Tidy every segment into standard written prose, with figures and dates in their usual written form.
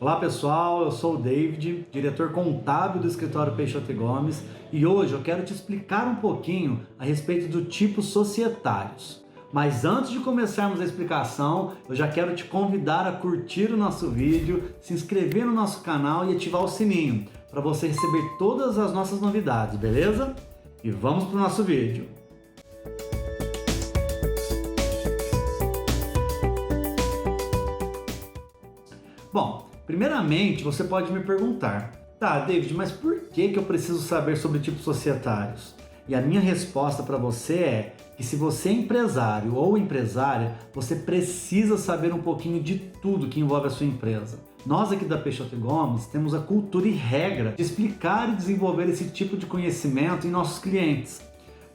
Olá pessoal, eu sou o David, diretor contábil do escritório Peixoto e Gomes, e hoje eu quero te explicar um pouquinho a respeito do tipo societários. Mas antes de começarmos a explicação, eu já quero te convidar a curtir o nosso vídeo, se inscrever no nosso canal e ativar o sininho, para você receber todas as nossas novidades, beleza? E vamos para o nosso vídeo. Bom, primeiramente você pode me perguntar, tá, David, mas por que eu preciso saber sobre tipos societários? E a minha resposta para você é que se você é empresário ou empresária, você precisa saber um pouquinho de tudo que envolve a sua empresa. Nós aqui da Peixoto e Gomes temos a cultura e regra de explicar e desenvolver esse tipo de conhecimento em nossos clientes,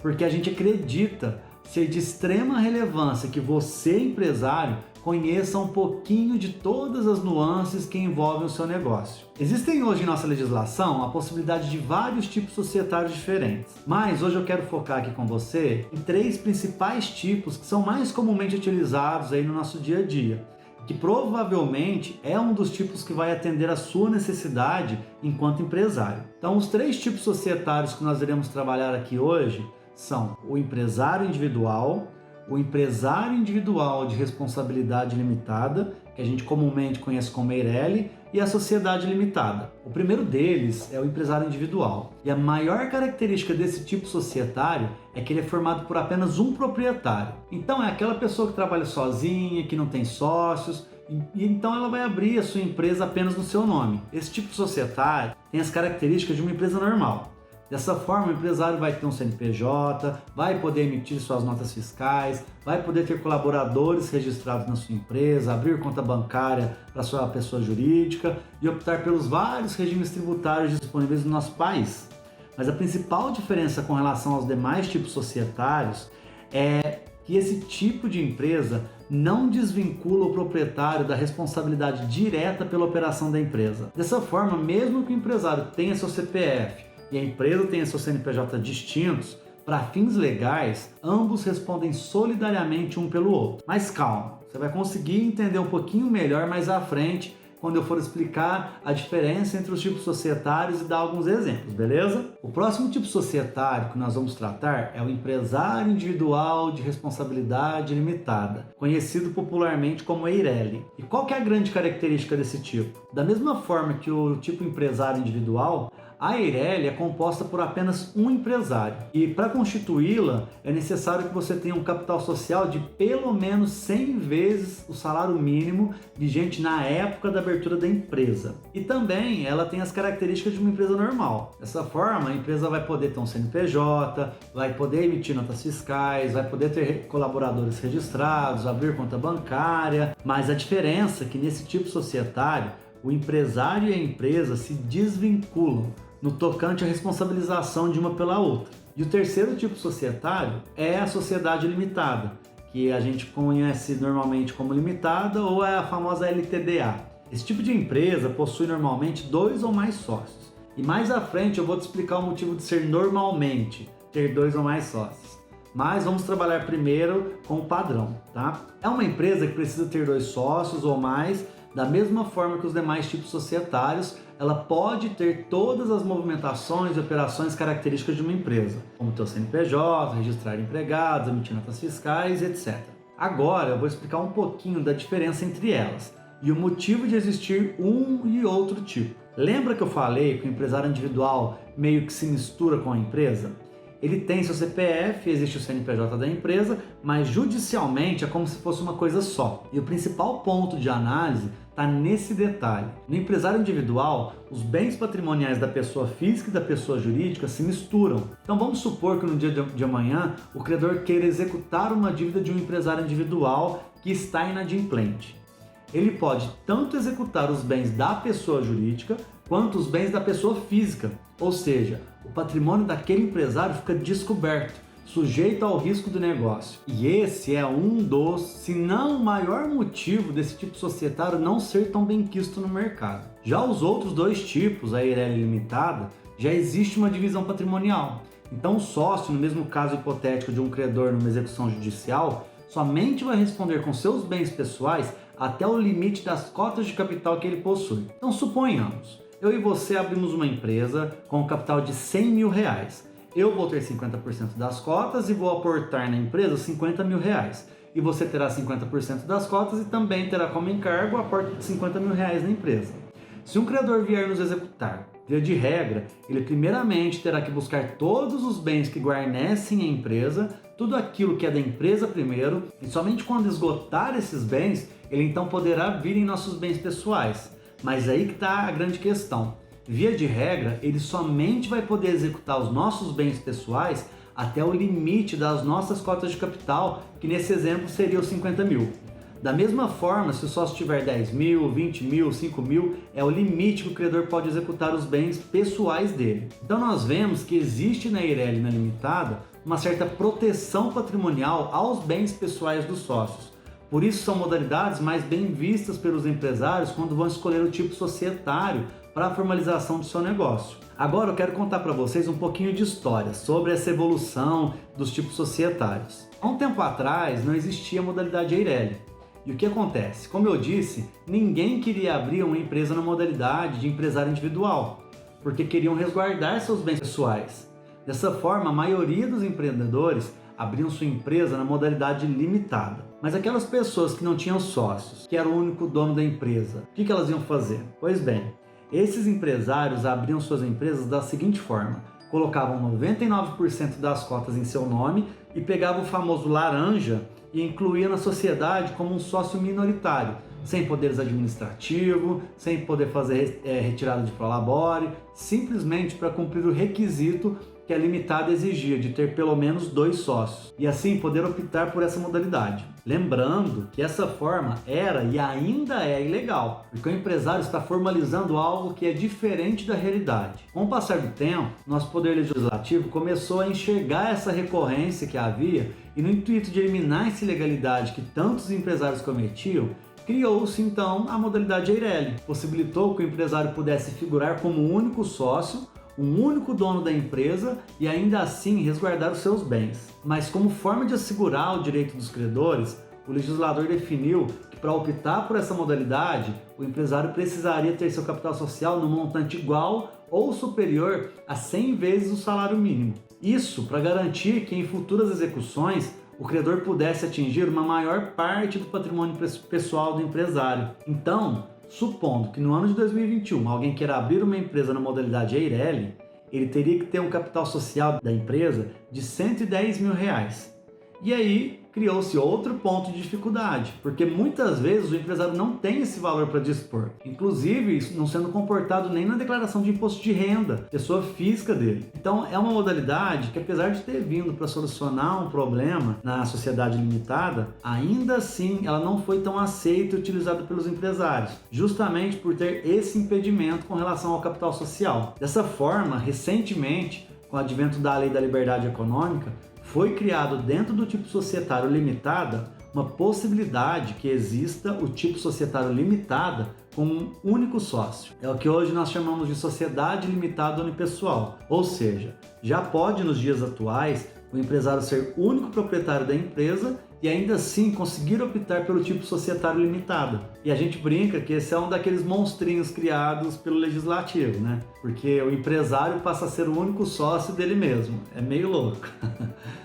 porque a gente acredita ser de extrema relevância que você, empresário, conheça um pouquinho de todas as nuances que envolvem o seu negócio. Existem hoje em nossa legislação a possibilidade de vários tipos societários diferentes, mas hoje eu quero focar aqui com você em três principais tipos que são mais comumente utilizados aí no nosso dia a dia, que provavelmente é um dos tipos que vai atender a sua necessidade enquanto empresário. Então, os três tipos societários que nós iremos trabalhar aqui hoje são o empresário individual, o empresário individual de responsabilidade limitada, que a gente comumente conhece como EIRELI, e a sociedade limitada. O primeiro deles é o empresário individual. E a maior característica desse tipo societário é que ele é formado por apenas um proprietário. Então é aquela pessoa que trabalha sozinha, que não tem sócios, e então ela vai abrir a sua empresa apenas no seu nome. Esse tipo societário tem as características de uma empresa normal. Dessa forma, o empresário vai ter um CNPJ, vai poder emitir suas notas fiscais, vai poder ter colaboradores registrados na sua empresa, abrir conta bancária para sua pessoa jurídica e optar pelos vários regimes tributários disponíveis no nosso país. Mas a principal diferença com relação aos demais tipos societários é que esse tipo de empresa não desvincula o proprietário da responsabilidade direta pela operação da empresa. Dessa forma, mesmo que o empresário tenha seu CPF e a empresa tenha seu CNPJ distintos, para fins legais, ambos respondem solidariamente um pelo outro. Mas calma, você vai conseguir entender um pouquinho melhor mais à frente, quando eu for explicar a diferença entre os tipos societários e dar alguns exemplos, beleza? O próximo tipo societário que nós vamos tratar é o empresário individual de responsabilidade limitada, conhecido popularmente como EIRELI. E qual que é a grande característica desse tipo? Da mesma forma que o tipo empresário individual, a EIRELI é composta por apenas um empresário e para constituí-la é necessário que você tenha um capital social de pelo menos 100 vezes o salário mínimo vigente na época da abertura da empresa. E também ela tem as características de uma empresa normal. Dessa forma, a empresa vai poder ter um CNPJ, vai poder emitir notas fiscais, vai poder ter colaboradores registrados, abrir conta bancária, mas a diferença é que nesse tipo societário, o empresário e a empresa se desvinculam no tocante à responsabilização de uma pela outra. E o terceiro tipo societário é a sociedade limitada, que a gente conhece normalmente como limitada ou é a famosa LTDA. Esse tipo de empresa possui normalmente 2 ou mais sócios. E mais à frente eu vou te explicar o motivo de ser normalmente ter 2 ou mais sócios. Mas vamos trabalhar primeiro com o padrão, tá? É uma empresa que precisa ter 2 sócios ou mais. Da mesma forma que os demais tipos societários, ela pode ter todas as movimentações e operações características de uma empresa, como ter o CNPJ, registrar empregados, emitir notas fiscais, etc. Agora eu vou explicar um pouquinho da diferença entre elas e o motivo de existir um e outro tipo. Lembra que eu falei que o empresário individual meio que se mistura com a empresa? Ele tem seu CPF, existe o CNPJ da empresa, mas judicialmente é como se fosse uma coisa só. E o principal ponto de análise está nesse detalhe. No empresário individual, os bens patrimoniais da pessoa física e da pessoa jurídica se misturam. Então vamos supor que no dia de amanhã o credor queira executar uma dívida de um empresário individual que está inadimplente. Ele pode tanto executar os bens da pessoa jurídica quanto os bens da pessoa física, ou seja, o patrimônio daquele empresário fica descoberto, sujeito ao risco do negócio. E esse é um dos, se não o maior motivo desse tipo societário não ser tão bem quisto no mercado. Já os outros 2 tipos, a EIRELI limitada, já existe uma divisão patrimonial. Então o sócio, no mesmo caso hipotético de um credor numa execução judicial, somente vai responder com seus bens pessoais até o limite das cotas de capital que ele possui. Então suponhamos, eu e você abrimos uma empresa com um capital de 100 mil reais. Eu vou ter 50% das cotas e vou aportar na empresa 50 mil reais. E você terá 50% das cotas e também terá como encargo o aporte de 50 mil reais na empresa. Se um credor vier nos executar, via de regra, ele primeiramente terá que buscar todos os bens que guarnecem a empresa, tudo aquilo que é da empresa primeiro, e somente quando esgotar esses bens, ele então poderá vir em nossos bens pessoais. Mas aí que está a grande questão. Via de regra, ele somente vai poder executar os nossos bens pessoais até o limite das nossas cotas de capital, que nesse exemplo seria os 50 mil. Da mesma forma, se o sócio tiver 10 mil, 20 mil, 5 mil, é o limite que o credor pode executar os bens pessoais dele. Então nós vemos que existe na Eireli na Limitada uma certa proteção patrimonial aos bens pessoais dos sócios. Por isso são modalidades mais bem vistas pelos empresários quando vão escolher o tipo societário para a formalização do seu negócio. Agora eu quero contar para vocês um pouquinho de história sobre essa evolução dos tipos societários. Há um tempo atrás não existia a modalidade Eireli. E o que acontece? Como eu disse, ninguém queria abrir uma empresa na modalidade de empresário individual, porque queriam resguardar seus bens pessoais. Dessa forma, a maioria dos empreendedores abriam sua empresa na modalidade limitada. Mas aquelas pessoas que não tinham sócios, que eram o único dono da empresa, o que elas iam fazer? Pois bem, esses empresários abriam suas empresas da seguinte forma: colocavam 99% das cotas em seu nome e pegavam o famoso laranja e incluía na sociedade como um sócio minoritário, sem poderes administrativos, sem poder fazer retirada de prolabore, simplesmente para cumprir o requisito que a limitada exigia de ter pelo menos 2 sócios e assim poder optar por essa modalidade. Lembrando que essa forma era e ainda é ilegal, porque o empresário está formalizando algo que é diferente da realidade. Com o passar do tempo, nosso Poder Legislativo começou a enxergar essa recorrência que havia e, no intuito de eliminar essa ilegalidade que tantos empresários cometiam, criou-se então a modalidade Eireli, possibilitou que o empresário pudesse figurar como único sócio, um único dono da empresa e ainda assim resguardar os seus bens. Mas como forma de assegurar o direito dos credores, o legislador definiu que para optar por essa modalidade, o empresário precisaria ter seu capital social no montante igual ou superior a 100 vezes o salário mínimo. Isso para garantir que em futuras execuções o credor pudesse atingir uma maior parte do patrimônio pessoal do empresário. Então, supondo que no ano de 2021 alguém queira abrir uma empresa na modalidade Eireli, ele teria que ter um capital social da empresa de 110 mil reais. E aí criou-se outro ponto de dificuldade, porque muitas vezes o empresário não tem esse valor para dispor, inclusive isso não sendo comportado nem na declaração de imposto de renda, pessoa física dele. Então é uma modalidade que, apesar de ter vindo para solucionar um problema na sociedade limitada, ainda assim ela não foi tão aceita e utilizada pelos empresários, justamente por ter esse impedimento com relação ao capital social. Dessa forma, recentemente, com o advento da Lei da Liberdade Econômica, foi criado dentro do tipo societário limitada uma possibilidade que exista o tipo societário limitada com um único sócio. É o que hoje nós chamamos de sociedade limitada unipessoal, ou seja, já pode nos dias atuais o empresário ser único proprietário da empresa e ainda assim conseguir optar pelo tipo societário limitado. E a gente brinca que esse é um daqueles monstrinhos criados pelo legislativo, né? Porque o empresário passa a ser o único sócio dele mesmo. É meio louco.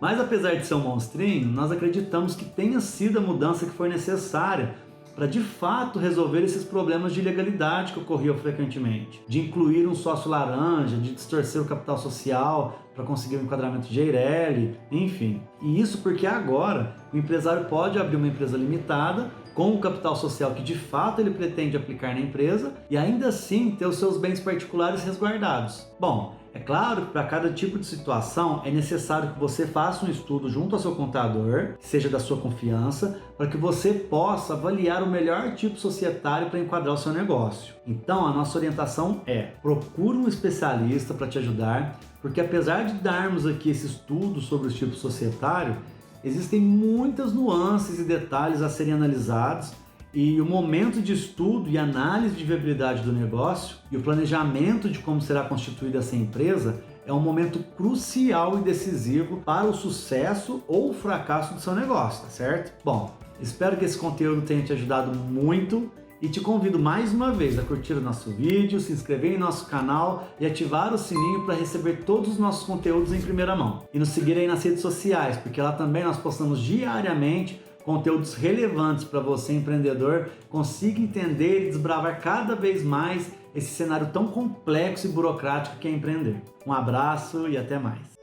Mas apesar de ser um monstrinho, nós acreditamos que tenha sido a mudança que foi necessária para de fato resolver esses problemas de ilegalidade que ocorriam frequentemente, de incluir um sócio laranja, de distorcer o capital social para conseguir um enquadramento de Eireli, enfim. E isso porque agora o empresário pode abrir uma empresa limitada com o capital social que de fato ele pretende aplicar na empresa e ainda assim ter os seus bens particulares resguardados. Bom, é claro que para cada tipo de situação é necessário que você faça um estudo junto ao seu contador, que seja da sua confiança, para que você possa avaliar o melhor tipo societário para enquadrar o seu negócio. Então, a nossa orientação é: procure um especialista para te ajudar, porque apesar de darmos aqui esse estudo sobre os tipos societários, existem muitas nuances e detalhes a serem analisados. E o momento de estudo e análise de viabilidade do negócio e o planejamento de como será constituída essa empresa é um momento crucial e decisivo para o sucesso ou o fracasso do seu negócio, tá certo? Bom, Espero que esse conteúdo tenha te ajudado muito e te convido mais uma vez a curtir o nosso vídeo, se inscrever em nosso canal e ativar o sininho para receber todos os nossos conteúdos em primeira mão. E nos seguir aí nas redes sociais, porque lá também nós postamos diariamente conteúdos relevantes para você, empreendedor, consiga entender e desbravar cada vez mais esse cenário tão complexo e burocrático que é empreender. Um abraço e até mais.